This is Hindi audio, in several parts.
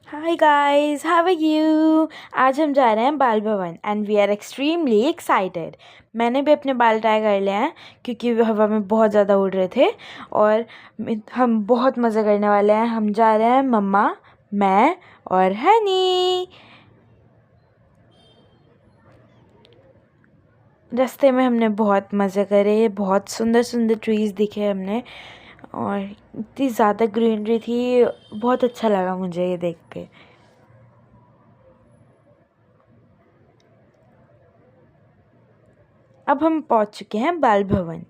Hi guys, how are you. आज हम जा रहे हैं Bal Bhavan and we are extremely excited. मैंने भी अपने बाल ट्राई कर लिए हैं क्योंकि वे हवा में बहुत ज़्यादा उड़ रहे थे और हम बहुत मज़े करने वाले हैं। हम जा रहे हैं मम्मा, मैं और हनी। रास्ते में हमने बहुत मज़े करे, बहुत सुंदर सुंदर ट्रीज़ दिखे हमने और इतनी ज़्यादा ग्रीनरी थी, बहुत अच्छा लगा मुझे ये देख के। अब हम पहुंच चुके हैं बाल भवन।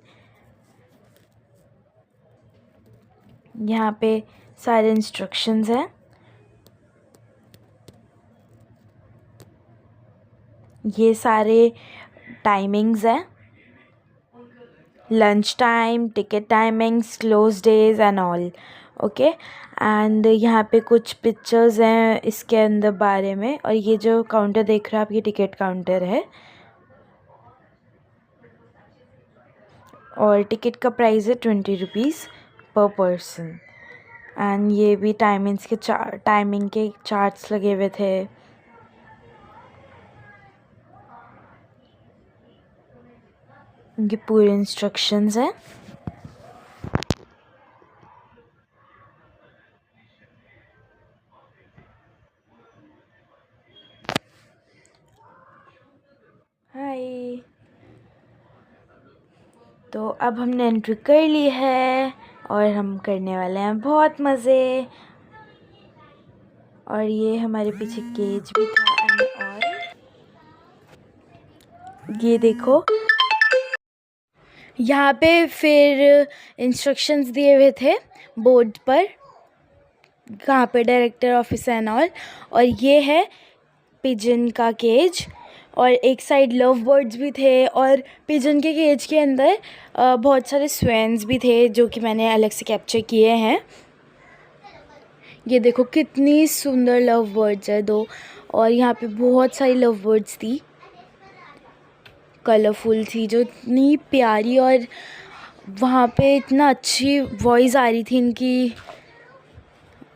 यहाँ पे सारे इंस्ट्रक्शंस हैं। ये सारे टाइमिंग्स हैं, lunch time, ticket timings, close days and all. Okay, and यहाँ पे कुछ पिक्चर्स हैं इसके अंदर बारे में। और ये जो काउंटर देख रहे हो आप, ये टिकट काउंटर है और टिकट का प्राइस है 20 रुपीज़ पर पर्सन। एंड ये भी टाइमिंग के चार्ट्स लगे हुए थे। इनके पूरे इंस्ट्रक्शंस हैं। हाय, तो अब हमने एंट्री कर ली है और हम करने वाले हैं बहुत मज़े। और ये हमारे पीछे केज भी था एंड और ये देखो, यहाँ पे फिर इंस्ट्रक्शंस दिए हुए थे बोर्ड पर, कहाँ पे डायरेक्टर ऑफिस एंड ऑल। और ये है पिजन का केज और एक साइड लव बर्ड्स भी थे और पिजन के केज के अंदर बहुत सारे स्वेन्स भी थे जो कि मैंने अलग से कैप्चर किए हैं। ये देखो कितनी सुंदर लव बर्ड्स है दो, और यहाँ पे बहुत सारी लव बर्ड्स थी, कलरफुल थी, जो इतनी प्यारी, और वहाँ पे इतना अच्छी वॉइस आ रही थी इनकी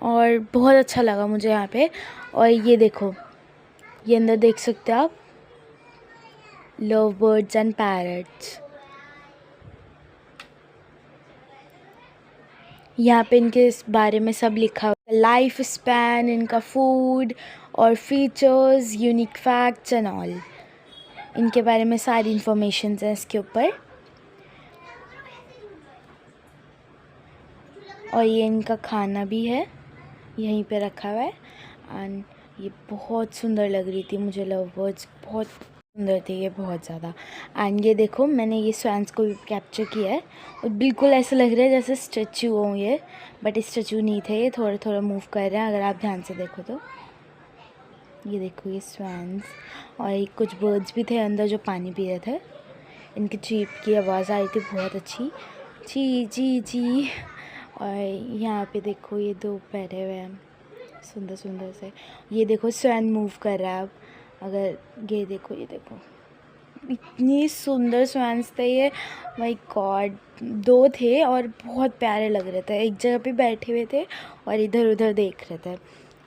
और बहुत अच्छा लगा मुझे यहाँ पे। और ये देखो, ये अंदर देख सकते हो आप, लव बर्ड्स एंड पैरट्स। यहाँ पे इनके इस बारे में सब लिखा हुआ, लाइफ स्पैन, इनका फूड और features, unique facts and all. इनके बारे में सारी इंफॉर्मेशन है इसके ऊपर। और ये इनका खाना भी है, यहीं पे रखा हुआ है। एंड ये बहुत सुंदर लग रही थी मुझे, लव बर्ड्स बहुत सुंदर थे ये, बहुत ज़्यादा। एंड ये देखो, मैंने ये स्वैन्स को भी कैप्चर किया है और बिल्कुल ऐसा लग रहा है जैसे स्टैचू हो ये, बट स्टैचू नहीं थे, ये थोड़ा थोड़ा मूव कर रहे हैं अगर आप ध्यान से देखो तो। ये देखो ये स्वैन्स, और ये कुछ बर्ड्स भी थे अंदर जो पानी पी रहे थे। इनकी चीप की आवाज़ आ रही थी बहुत अच्छी, ची ची ची। और यहाँ पे देखो ये दो बैठे हुए हैं सुंदर सुंदर से। ये देखो स्वैन मूव कर रहा है अब, अगर ये देखो, ये देखो इतनी सुंदर स्वैन्स थे ये, माय गॉड। दो थे और बहुत प्यारे लग रहे थे, एक जगह पे बैठे हुए थे और इधर उधर देख रहे थे।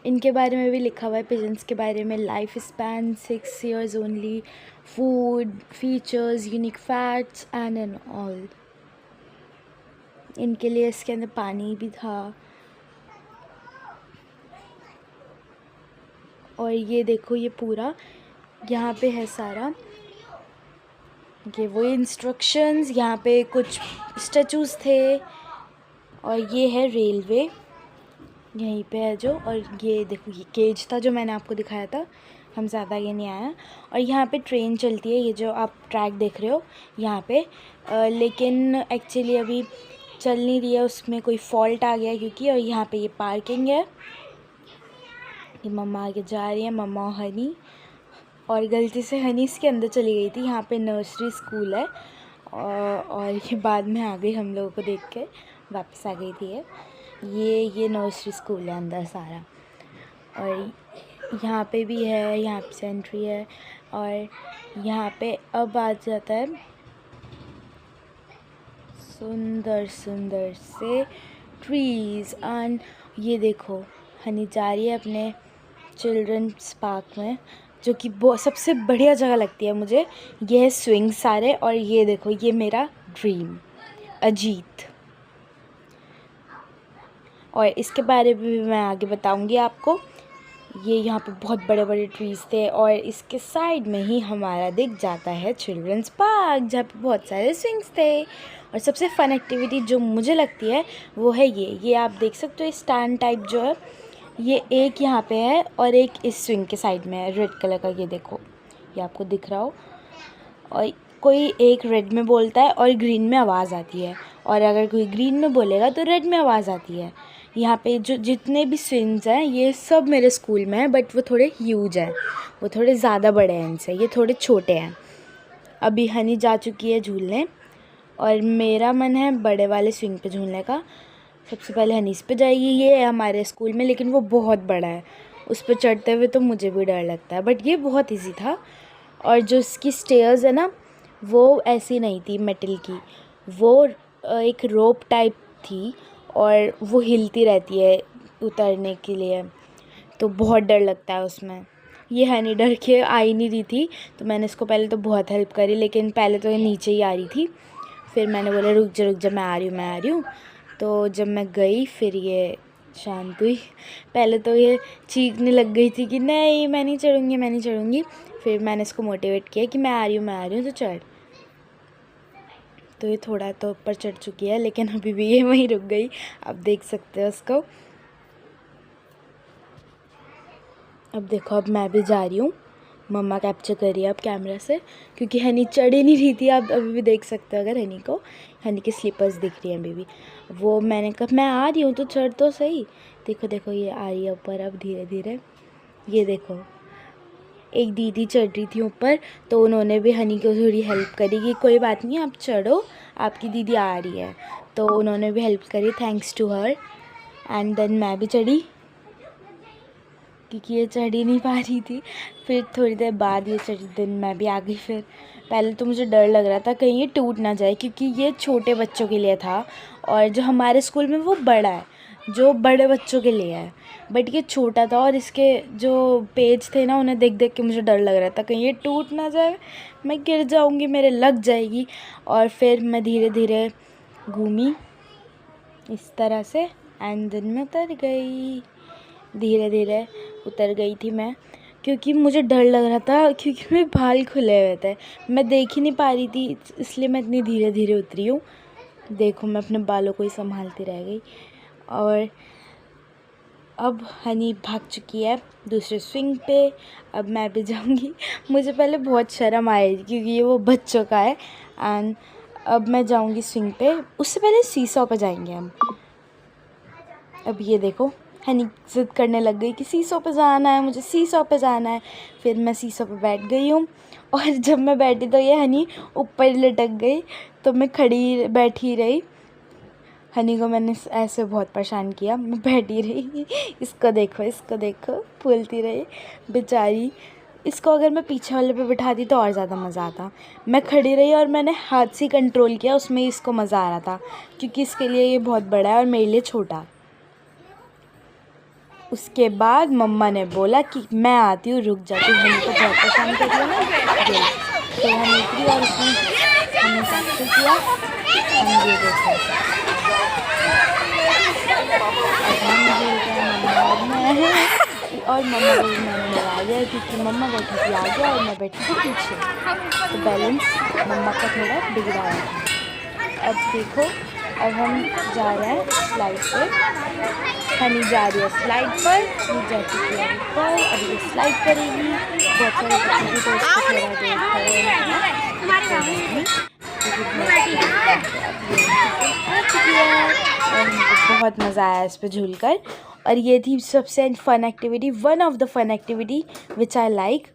इनके बारे में भी लिखा हुआ है, पिजन्स के बारे में, life span 6 years only, food, features, unique facts and all. इनके लिए इसके अंदर पानी भी था। और ये देखो, ये पूरा यहाँ पे है सारा, ये वो इंस्ट्रक्शंस, यहाँ पे कुछ स्टैचूज़ थे। और ये है रेलवे, यहीं पे है जो। और ये देखो, ये केज था जो मैंने आपको दिखाया था, हम ज़्यादा ये नहीं आया। और यहाँ पे ट्रेन चलती है, ये जो आप ट्रैक देख रहे हो यहाँ पे, लेकिन एक्चुअली अभी चल नहीं रही है, उसमें कोई फॉल्ट आ गया क्योंकि। और यहाँ पे ये पार्किंग है। ये मम्मा आगे जा रही है, मम्मा और हनी, और गलती से हनी इसके अंदर चली गई थी। यहाँ पे नर्सरी स्कूल है और ये बाद में आ गई, हम लोगों को देख के वापस आ गई थी ये नर्सरी स्कूल है अंदर सारा। और यहाँ पे भी है, यहाँ पे सेंट्री है। और यहाँ पे अब आ जाता है सुंदर सुंदर से ट्रीज़। एंड ये देखो, हनी जा रही है अपने चिल्ड्रंस पार्क में, जो कि सबसे बढ़िया जगह लगती है मुझे। ये है स्विंग सारे, और ये देखो ये मेरा ड्रीम अजीत। और इसके बारे में भी मैं आगे बताऊंगी आपको। ये यहाँ पे बहुत बड़े बड़े ट्रीज़ थे, और इसके साइड में ही हमारा दिख जाता है चिल्ड्रंस पार्क, जहाँ पे बहुत सारे स्विंग्स थे। और सबसे फ़न एक्टिविटी जो मुझे लगती है वो है ये आप देख सकते हो स्टैंड टाइप जो है, ये एक यहाँ पे है और एक इस स्विंग के साइड में है रेड कलर का। ये देखो, ये आपको दिख रहा हो। और कोई एक रेड में बोलता है और ग्रीन में आवाज़ आती है, और अगर कोई ग्रीन में बोलेगा तो रेड में आवाज़ आती है। यहाँ पे जो जितने भी स्विंग्स हैं ये सब मेरे स्कूल में हैं, बट वो थोड़े ह्यूज हैं, वो थोड़े ज़्यादा बड़े हैं इनसे, ये थोड़े छोटे हैं। अभी हनी जा चुकी है झूलने, और मेरा मन है बड़े वाले स्विंग पे झूलने का। सबसे पहले हनी इस पे जाएगी, ये है हमारे स्कूल में, लेकिन वो बहुत बड़ा है, उस पर चढ़ते हुए तो मुझे भी डर लगता है, बट ये बहुत ईजी था। और जो इसकी स्टेयर्स है ना, वो ऐसी नहीं थी मेटल की, वो एक रोप टाइप थी, और वो हिलती रहती है उतरने के लिए, तो बहुत डर लगता है उसमें। ये हनी डर के आ ही नहीं रही थी, तो मैंने इसको पहले तो बहुत हेल्प करी, लेकिन पहले तो ये नीचे ही आ रही थी। फिर मैंने बोला रुक जा मैं आ रही हूँ। तो जब मैं गई फिर ये शांत हुई। पहले तो ये चीखने लग गई थी कि नहीं मैं नहीं चढ़ूँगी। फिर मैंने इसको मोटिवेट किया कि मैं आ रही हूँ तो चढ़। तो ये थोड़ा तो ऊपर चढ़ चुकी है, लेकिन अभी भी ये वहीं रुक गई, आप देख सकते हो उसको। अब देखो, अब मैं भी जा रही हूँ, मम्मा कैप्चर कर रही है अब कैमरा से, क्योंकि हनी चढ़ ही नहीं रही थी। आप अभी भी देख सकते हो अगर हनी के स्लीपर्स दिख रही हैं अभी भी। वो मैंने कहा मैं आ रही हूँ तो चढ़ तो सही। देखो ये आ रही है ऊपर अब धीरे धीरे। ये देखो, एक दीदी चढ़ रही थी ऊपर, तो उन्होंने भी हनी को थोड़ी हेल्प करी कि कोई बात नहीं आप चढ़ो, आपकी दीदी आ रही है। तो उन्होंने भी हेल्प करी, thanks to her. And then मैं भी चढ़ी, क्योंकि ये चढ़ ही नहीं पा रही थी। फिर थोड़ी देर बाद ये चढ़ी, दिन मैं भी आ गई। फिर पहले तो मुझे डर लग रहा था कहीं ये टूट ना जाए, क्योंकि ये छोटे बच्चों के लिए था, और जो हमारे स्कूल में वो बड़ा है, जो बड़े बच्चों के लिए है, बट ये छोटा था। और इसके जो पेज थे ना, उन्हें देख देख के मुझे डर लग रहा था कहीं ये टूट ना जाए, मैं गिर जाऊँगी, मेरे लग जाएगी। और फिर मैं धीरे धीरे घूमी इस तरह से, एंड दिन में उतर गई। धीरे धीरे उतर गई थी मैं, क्योंकि मुझे डर लग रहा था, क्योंकि मेरे बाल खुले हुए थे, मैं देख ही नहीं पा रही थी, इसलिए मैं इतनी धीरे धीरे उतरी हूँ। देखो मैं अपने बालों को ही संभालती रह गई। और अब हनी भाग चुकी है दूसरे स्विंग पे, अब मैं भी जाऊँगी। मुझे पहले बहुत शर्म आई क्योंकि ये वो बच्चों का है। एंड अब मैं जाऊँगी स्विंग पे, उससे पहले सीसॉ पे जाएंगे हम। अब ये देखो, हनी ज़िद करने लग गई कि सीसॉ पे जाना है, मुझे सीसॉ पे जाना है। फिर मैं सीसॉ पे बैठ गई हूँ, और जब मैं बैठी तो ये हनी ऊपर लटक गई, तो मैं खड़ी बैठी रही। हनी को मैंने ऐसे बहुत परेशान किया, मैं बैठी रही। इसको देखो फूलती रही बेचारी। इसको अगर मैं पीछे वाले पे बिठाती तो और ज़्यादा मज़ा आता। मैं खड़ी रही और मैंने हाथ से कंट्रोल किया, उसमें इसको मज़ा आ रहा था, क्योंकि इसके लिए ये बहुत बड़ा है और मेरे लिए छोटा। उसके बाद मम्मा ने बोला कि मैं आती हूँ, रुक जाती हूँ, हनी को बहुत परेशान कर दिया ना। तो हम उतरी और उसने हमें कैप्चर किया। हम ये देखो, और मम्मा को भी मैंने लगा दिया, क्योंकि मम्मा बैठी थी आगे और मैं बैठी थी पीछे, तो बैलेंस मम्मा का थोड़ा बिगड़ा हुआ था। अब देखो, अब हम जा रहे हैं स्लाइड पे। हनी जा रही है स्लाइड पर, ये जा चुकी है ऊपर, अभी ये स्लाइड करेगी। बहुत सारे बच्चों की तो उसको थोड़ा देर खड़े और मुझे बहुत मज़ा आया इस पर झूल कर। और ये थी सबसे fun activity, one of the fun activity which I like.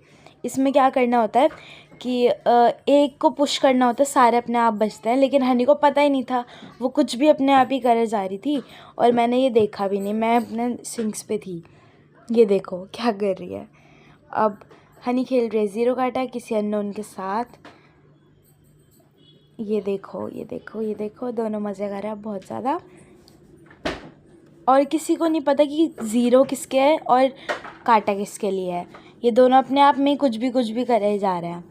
इसमें क्या करना होता है कि एक को पुश करना होता है, सारे अपने आप बचते हैं, लेकिन हनी को पता ही नहीं था, वो कुछ भी अपने आप ही करे जा रही थी, और मैंने ये देखा भी नहीं, मैं अपने स्विंग्स पे थी। ये देखो क्या कर रही है। अब हनी खेल रही है ज़ीरो काटा किसी अननोन के साथ। ये देखो दोनों मज़े कर रहे हैं बहुत ज़्यादा। और किसी को नहीं पता कि ज़ीरो किसके है और कांटा किसके लिए है। ये दोनों अपने आप में कुछ भी करे जा रहे हैं।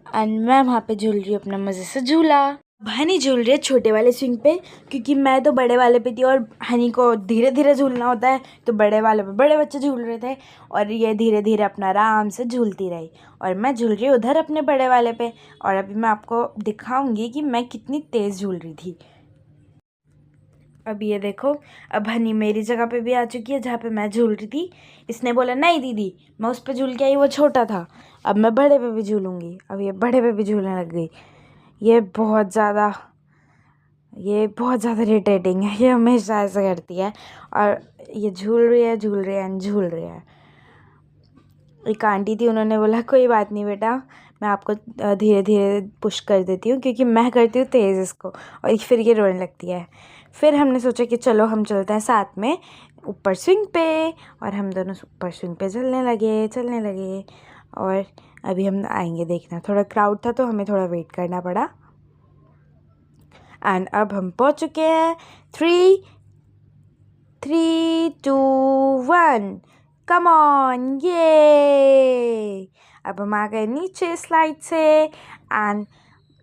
एंड मैं वहाँ पे झूल रही हूँ अपना मज़े से झूला। हनी झूल रही है छोटे वाले स्विंग पे, क्योंकि मैं तो बड़े वाले पे थी और हनी को धीरे धीरे झूलना होता है, तो बड़े वाले पे बड़े बच्चे झूल रहे थे और ये धीरे धीरे अपना आराम से झूलती रही और मैं झूल रही उधर अपने बड़े वाले पे। और अभी मैं आपको दिखाऊंगी कि मैं कितनी तेज़ झूल रही थी। अब ये देखो, अब हनी मेरी जगह पे भी आ चुकी है जहाँ पे मैं झूल रही थी। इसने बोला नहीं दीदी, मैं उस पर झूल के आई, वो छोटा था, अब मैं बड़े पे भी झूलूंगी। अब ये बड़े पे भी झूलने लग गई। ये बहुत ज़्यादा इरिटेटिंग है, ये हमेशा ऐसा करती है। और ये झूल रही है एंड झूल रही है। एक आंटी थी, उन्होंने बोला कोई बात नहीं बेटा, मैं आपको धीरे धीरे पुश कर देती हूँ, क्योंकि मैं करती हूँ तेज़ इसको और फिर ये रोने लगती है। फिर हमने सोचा कि चलो हम चलते हैं साथ में ऊपर स्विंग पे, और हम दोनों ऊपर स्विंग पे चलने लगे। और अभी हम आएंगे देखना, थोड़ा क्राउड था तो हमें थोड़ा वेट करना पड़ा। एंड अब हम पहुँच चुके हैं। 3, 2, 1 कम ऑन, ये अब हम आ गए नीचे स्लाइड से। एंड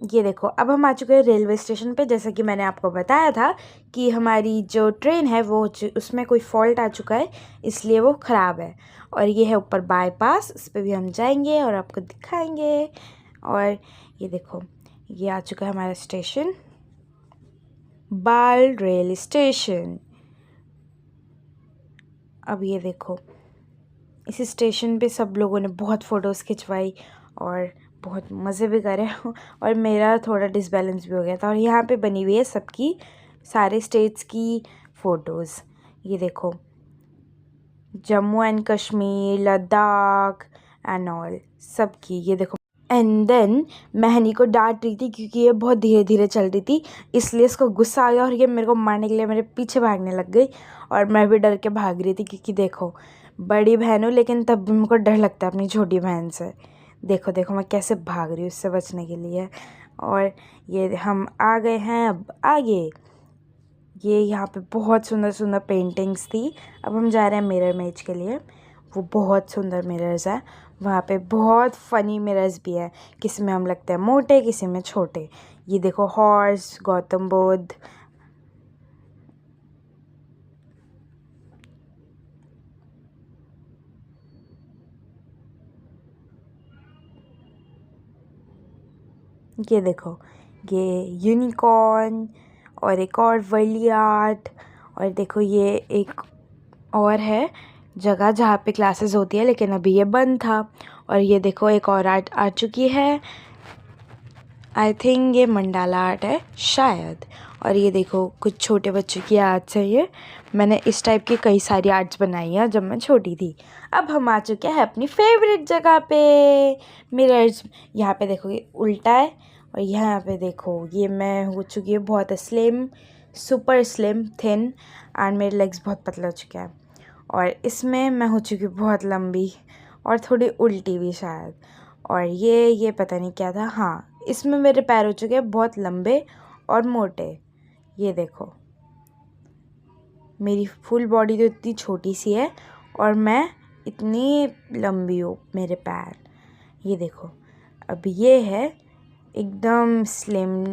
ये देखो, अब हम आ चुके हैं रेलवे स्टेशन पे। जैसा कि मैंने आपको बताया था कि हमारी जो ट्रेन है वो उसमें कोई फॉल्ट आ चुका है, इसलिए वो ख़राब है। और ये है ऊपर बाईपास, इस पर भी हम जाएंगे और आपको दिखाएंगे। और ये देखो, ये आ चुका है हमारा स्टेशन, बाल रेल स्टेशन। अब ये देखो, इस स्टेशन पे सब लोगों ने बहुत फ़ोटोज़ खिंचवाई और बहुत मज़े भी करे और मेरा थोड़ा डिसबैलेंस भी हो गया था। और यहाँ पे बनी हुई है सबकी, सारे स्टेट्स की फ़ोटोज़। ये देखो, Jammu and Kashmir, Ladakh and all सबकी। ये देखो, एंड देन मैं हनी को डांट रही थी क्योंकि ये बहुत धीरे धीरे चल रही थी, इसलिए इसको गुस्सा आ गया और ये मेरे को मारने के लिए मेरे पीछे भागने लग गई। और मैं भी डर के भाग रही थी, क्योंकि देखो बड़ी बहन हूँ लेकिन तब भी मेरे को डर लगता है अपनी छोटी बहन से। देखो देखो मैं कैसे भाग रही हूँ उससे बचने के लिए। और ये हम आ गए हैं अब आगे। ये यहाँ पे बहुत सुंदर सुंदर पेंटिंग्स थी। अब हम जा रहे हैं मिरर इमेज के लिए। वो बहुत सुंदर मिरर्स है, वहाँ पे बहुत फ़नी मिरर्स भी है, किसी में हम लगते हैं मोटे, किसी में छोटे। ये देखो, हॉर्स, गौतम बुद्ध। ये देखो, ये यूनिकॉर्न और एक और वर्ली आर्ट। और देखो, ये एक और है जगह जहाँ पे क्लासेस होती है, लेकिन अभी ये बंद था। और ये देखो, एक और आर्ट आ चुकी है, आई थिंक ये मंडाला आर्ट है शायद। और ये देखो, कुछ छोटे बच्चों की आर्ट्स है। ये मैंने इस टाइप की कई सारी आर्ट्स बनाई हैं जब मैं छोटी थी। अब हम आ चुके हैं अपनी फेवरेट जगह पे, मिरर्स। यहाँ पे देखो, ये उल्टा है, और यहाँ पे देखो ये मैं हो चुकी है बहुत slim, super slim, thin, and मेरे लेग्स बहुत पतले हो चुके हैं। और इसमें मैं हो चुकी बहुत लंबी और थोड़ी उल्टी भी शायद। और ये पता नहीं क्या था। हाँ, इसमें मेरे पैर हो चुके हैं बहुत लंबे और मोटे। ये देखो, मेरी फुल बॉडी तो इतनी छोटी सी है और मैं इतनी लंबी हूँ मेरे पैर। ये देखो, अब ये है एकदम स्लिम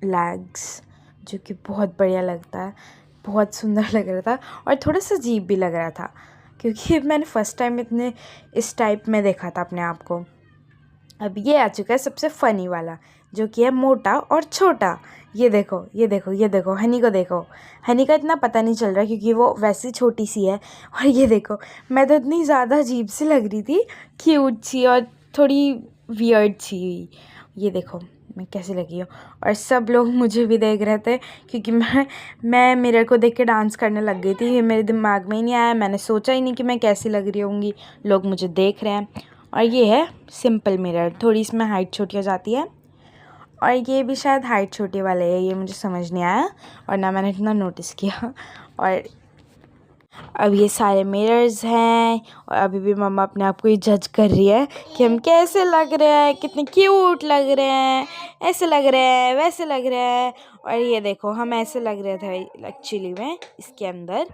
लेग्स, जो कि बहुत बढ़िया लगता है, बहुत सुंदर लग रहा था और थोड़ा सा अजीब भी लग रहा था, क्योंकि मैंने फ़र्स्ट टाइम इतने इस टाइप में देखा था अपने आप को। अब ये आ चुका है सबसे फ़नी वाला, जो कि है मोटा और छोटा। ये देखो, ये देखो, ये देखो, हनी को देखो। हनी का इतना पता नहीं चल रहा क्योंकि वो वैसी छोटी सी है। और ये देखो, मैं तो इतनी ज़्यादा अजीब सी लग रही थी, क्यूट सी और थोड़ी वियर्ड सी। ये देखो मैं कैसी लगी हूँ। और सब लोग मुझे भी देख रहे थे, क्योंकि मैं मिरर को देख के डांस करने लग गई थी। ये मेरे दिमाग में ही नहीं आया, मैंने सोचा ही नहीं कि मैं कैसी लग रही होंगी, लोग मुझे देख रहे हैं। और ये है सिंपल मिरर, थोड़ी इसमें हाइट छोटी हो जाती है। और ये भी शायद हाइट छोटी वाले है, ये मुझे समझ नहीं आया और ना मैंने इतना नोटिस किया। और अब ये सारे मिरर्स हैं और अभी भी मम्मा अपने आप को ही जज कर रही है कि हम कैसे लग रहे हैं, कितने क्यूट लग रहे हैं, ऐसे लग रहे हैं, वैसे लग रहे हैं। और ये देखो हम ऐसे लग रहे थे एक्चुअली में इसके अंदर,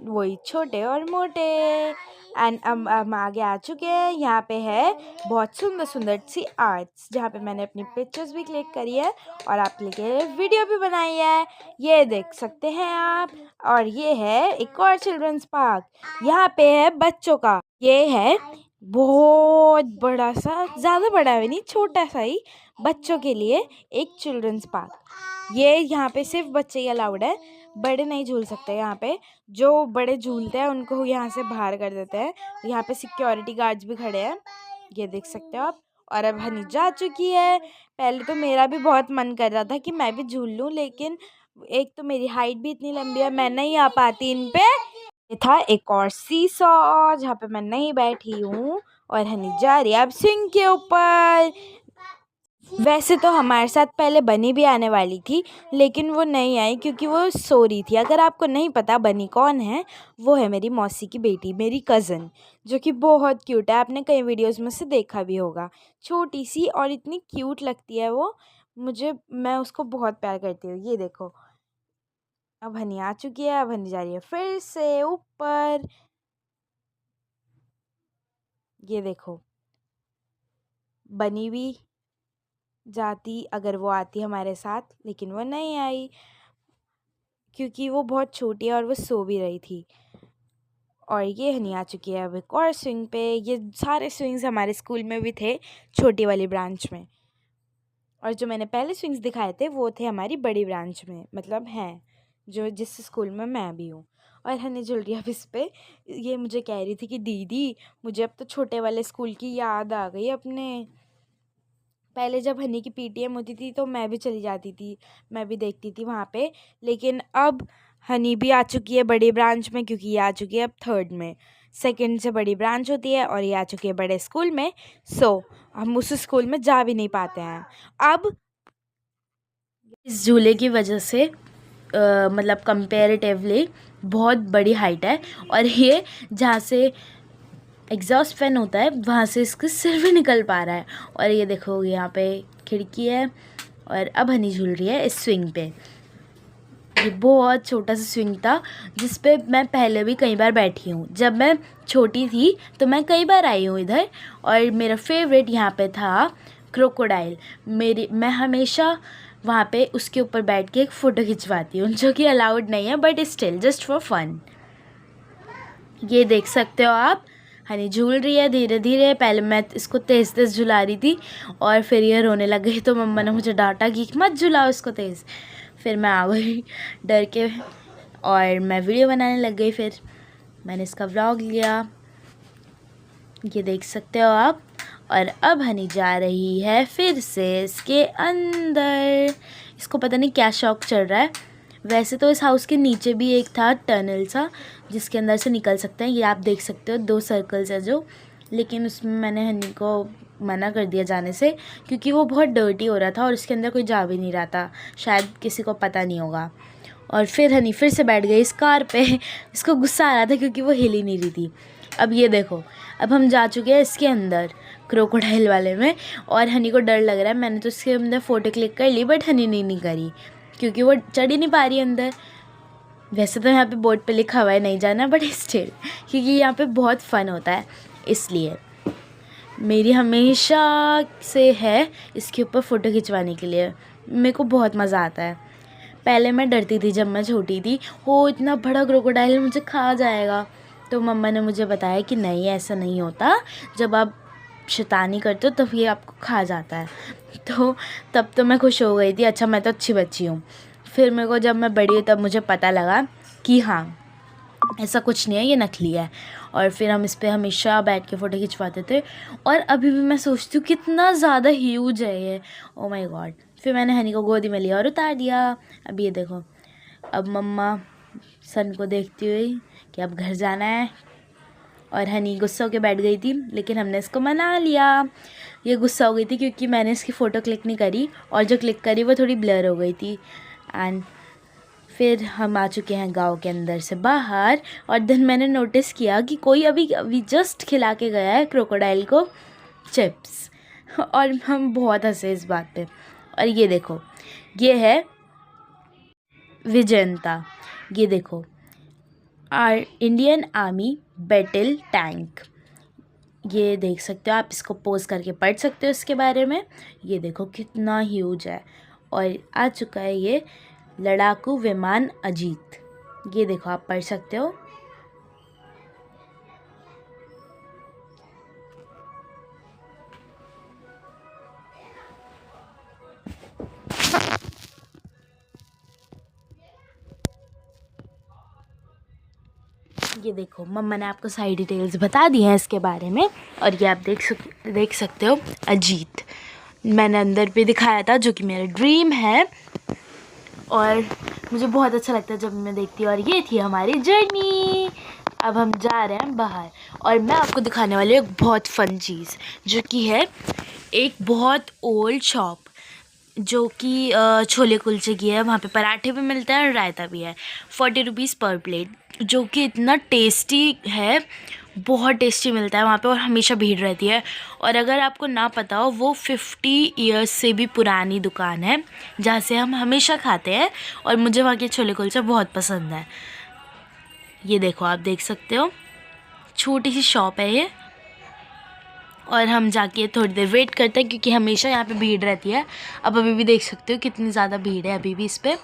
वही छोटे और मोटे। एंड अब हम आगे आ चुके हैं। यहाँ पे है बहुत सुंदर सुंदर सी आर्ट्स जहाँ पे मैंने अपनी पिक्चर्स भी क्लिक करी है और आप लिए वीडियो भी बनाई है, ये देख सकते हैं आप। और ये है एक और चिल्ड्रंस पार्क, यहाँ पे है बच्चों का। ये है बहुत बड़ा सा, ज़्यादा बड़ा भी नहीं, छोटा सा ही बच्चों के लिए एक चिल्ड्रंस पार्क। ये यहाँ पे सिर्फ बच्चे ही अलाउड है, बड़े नहीं झूल सकते यहाँ पे। जो बड़े झूलते हैं उनको यहाँ से बाहर कर देते हैं। यहाँ पे सिक्योरिटी गार्ड्स भी खड़े हैं, ये देख सकते हो आप। और अब हनी जा चुकी है। पहले तो मेरा भी बहुत मन कर रहा था कि मैं भी झूल लूँ, लेकिन एक तो मेरी हाइट भी इतनी लंबी है, मैं नहीं आ पाती इन पे। ये था एक और सीसॉ जहाँ पे मैं नहीं बैठी हूँ और हनी जा रही है अब स्विंग के ऊपर। वैसे तो हमारे साथ पहले बनी भी आने वाली थी, लेकिन वो नहीं आई क्योंकि वो सो रही थी। अगर आपको नहीं पता बनी कौन है, वो है मेरी मौसी की बेटी, मेरी कज़न, जो कि बहुत क्यूट है। आपने कई वीडियोस में से देखा भी होगा। छोटी सी और इतनी क्यूट लगती है वो मुझे, मैं उसको बहुत प्यार करती हूँ। ये देखो अब हनी आ चुकी है, अब हनी जा रही है फिर से ऊपर। ये देखो बनी भी जाती अगर वो आती हमारे साथ, लेकिन वो नहीं आई क्योंकि वो बहुत छोटी है और वो सो भी रही थी। और ये हनी आ चुकी है अब एक और स्विंग पे। ये सारे स्विंग्स हमारे स्कूल में भी थे, छोटी वाली ब्रांच में। और जो मैंने पहले स्विंग्स दिखाए थे वो थे हमारी बड़ी ब्रांच में, मतलब हैं जो जिस स्कूल में मैं भी हूँ। और हनी झूल रही है अब इस पे। ये मुझे कह रही थी कि दीदी मुझे अब तो छोटे वाले स्कूल की याद आ गई अपने। पहले जब हनी की पीटीएम होती थी तो मैं भी चली जाती थी, मैं भी देखती थी वहाँ पे। लेकिन अब हनी भी आ चुकी है बड़ी ब्रांच में, क्योंकि ये आ चुकी है अब 3rd में। 2nd से बड़ी ब्रांच होती है और ये आ चुकी है बड़े स्कूल में। सो हम उस स्कूल में जा भी नहीं पाते हैं अब। इस झूले की वजह से मतलब कंपेरेटिवली बहुत बड़ी हाइट है। और ये जहाँ से एग्जॉस्ट फैन होता है वहाँ से इसका सिर भी निकल पा रहा है। और ये देखो यहाँ पे खिड़की है और अब हनी झूल रही है इस स्विंग पे। ये बहुत छोटा सा स्विंग था जिस पे मैं पहले भी कई बार बैठी हूँ। जब मैं छोटी थी तो मैं कई बार आई हूँ इधर। और मेरा फेवरेट यहाँ पे था क्रोकोडाइल। मैं हमेशा वहाँ पे उसके ऊपर बैठ के एक फ़ोटो खिंचवाती हूँ, जो कि अलाउड नहीं है but still just for fun. ये देख सकते हो आप, हनी झूल रही है धीरे धीरे। पहले मैं इसको तेज़ तेज़ झुला रही थी और फिर ये रोने लग गई तो मम्मा ने मुझे डांटा कि मत झुलाओ इसको तेज़। फिर मैं आ गई डर के और मैं वीडियो बनाने लग गई। फिर मैंने इसका व्लॉग लिया, ये देख सकते हो आप। और अब हनी जा रही है फिर से इसके अंदर। इसको पता नहीं क्या शौक चल रहा है। वैसे तो इस हाउस के नीचे भी एक था टनल सा जिसके अंदर से निकल सकते हैं, ये आप देख सकते हो 2 सर्कल्स है जो। लेकिन उसमें मैंने हनी को मना कर दिया जाने से क्योंकि वो बहुत डर्टी हो रहा था और उसके अंदर कोई जा भी नहीं रहा था, शायद किसी को पता नहीं होगा। और फिर हनी फिर से बैठ गई इस कार पे। इसको गुस्सा आ रहा था क्योंकि वो हिल ही नहीं रही थी। अब ये देखो, अब हम जा चुके हैं इसके अंदर क्रोकोडाइल वाले में और हनी को डर लग रहा है। मैंने तो इसके अंदर फ़ोटो क्लिक कर ली बट हनी नहीं करी क्योंकि वो चढ़ ही नहीं पा रही अंदर। वैसे तो यहाँ पे बोर्ड पे लिखा हुआ है नहीं जाना, बट स्टिल क्योंकि यहाँ पे बहुत फ़न होता है इसलिए। मेरी हमेशा से है इसके ऊपर फ़ोटो खिंचवाने के लिए, मेरे को बहुत मज़ा आता है। पहले मैं डरती थी जब मैं छोटी थी, हो इतना बड़ा क्रोकोडाइल मुझे खा जाएगा। तो मम्मा ने मुझे बताया कि नहीं ऐसा नहीं होता, जब आप शैतानी करते हो तब ये आपको खा जाता है। तो तब तो मैं खुश हो गई थी, अच्छा मैं तो अच्छी बच्ची हूँ। फिर मेरे को जब मैं बड़ी हुई तब मुझे पता लगा कि हाँ ऐसा कुछ नहीं है, ये नकली है। और फिर हम इस पर हमेशा बैठ के फ़ोटो खिंचवाते थे। और अभी भी मैं सोचती हूँ कितना ज़्यादा ह्यूज है ये, ओ माय गॉड। फिर मैंने हनी को गोदी में लिया और उतार दिया। अब ये देखो, अब मम्मा सन को देखती हुई कि अब घर जाना है। और हनी गुस्सा होकर बैठ गई थी लेकिन हमने इसको मना लिया। ये गुस्सा हो गई थी क्योंकि मैंने इसकी फ़ोटो क्लिक नहीं करी और जो क्लिक करी वो थोड़ी ब्लर हो गई थी। एंड फिर हम आ चुके हैं गांव के अंदर से बाहर, और देन मैंने नोटिस किया कि कोई अभी जस्ट खिला के गया है क्रोकोडाइल को चिप्स, और हम बहुत हंसे इस बात पे। और ये देखो, ये है विजेंता। ये देखो, our Indian army battle tank. ये देख सकते हो आप, इसको पोज करके पढ़ सकते हो इसके बारे में। ये देखो कितना ह्यूज है। और आ चुका है ये लड़ाकू विमान अजीत। ये देखो आप पढ़ सकते हो। ये देखो, मम्मा ने आपको सारी डिटेल्स बता दी हैं इसके बारे में। और ये आप देख सकते हो अजीत, मैंने अंदर भी दिखाया था, जो कि मेरा ड्रीम है और मुझे बहुत अच्छा लगता है जब मैं देखती हूँ। और ये थी हमारी जर्नी। अब हम जा रहे हैं बाहर, और मैं आपको दिखाने वाली हूँ एक बहुत फन चीज़, जो कि है एक बहुत ओल्ड शॉप, जो कि छोले कुलचे की है। वहाँ पे पराठे भी मिलते हैं और रायता भी है। 40 रुपीज़ पर प्लेट, जो कि इतना टेस्टी है, बहुत टेस्टी मिलता है वहाँ पे, और हमेशा भीड़ रहती है। और अगर आपको ना पता हो, वो 50 इयर्स से भी पुरानी दुकान है, जहाँ से हम हमेशा खाते हैं, और मुझे वहाँ के छोले कुलचे बहुत पसंद है। ये देखो आप देख सकते हो, छोटी सी शॉप है ये। और हम जाके थोड़ी देर वेट करते हैं, क्योंकि हमेशा यहाँ पे भीड़ रहती है। अब अभी भी देख सकते हो कितनी ज़्यादा भीड़ है अभी भी इस पर।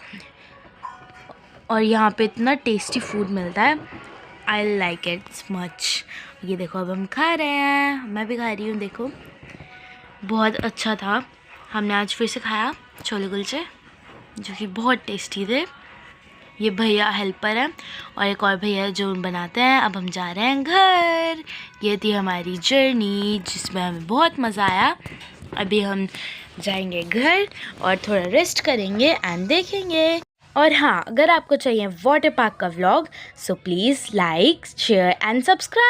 और यहाँ पे इतना टेस्टी फूड मिलता है, आई लाइक इट मच। ये देखो अब हम खा रहे हैं, मैं भी खा रही हूँ। देखो बहुत अच्छा था, हमने आज फिर से खाया छोले कुलचे, जो कि बहुत टेस्टी थे। ये भैया हेल्पर हैं, और एक और भैया जो बनाते हैं। अब हम जा रहे हैं घर। ये थी हमारी जर्नी, जिसमें हमें बहुत मज़ा आया। अभी हम जाएंगे घर और थोड़ा रेस्ट करेंगे एंड देखेंगे। और हाँ, अगर आपको चाहिए वाटर पार्क का vlog, so please like, share and subscribe.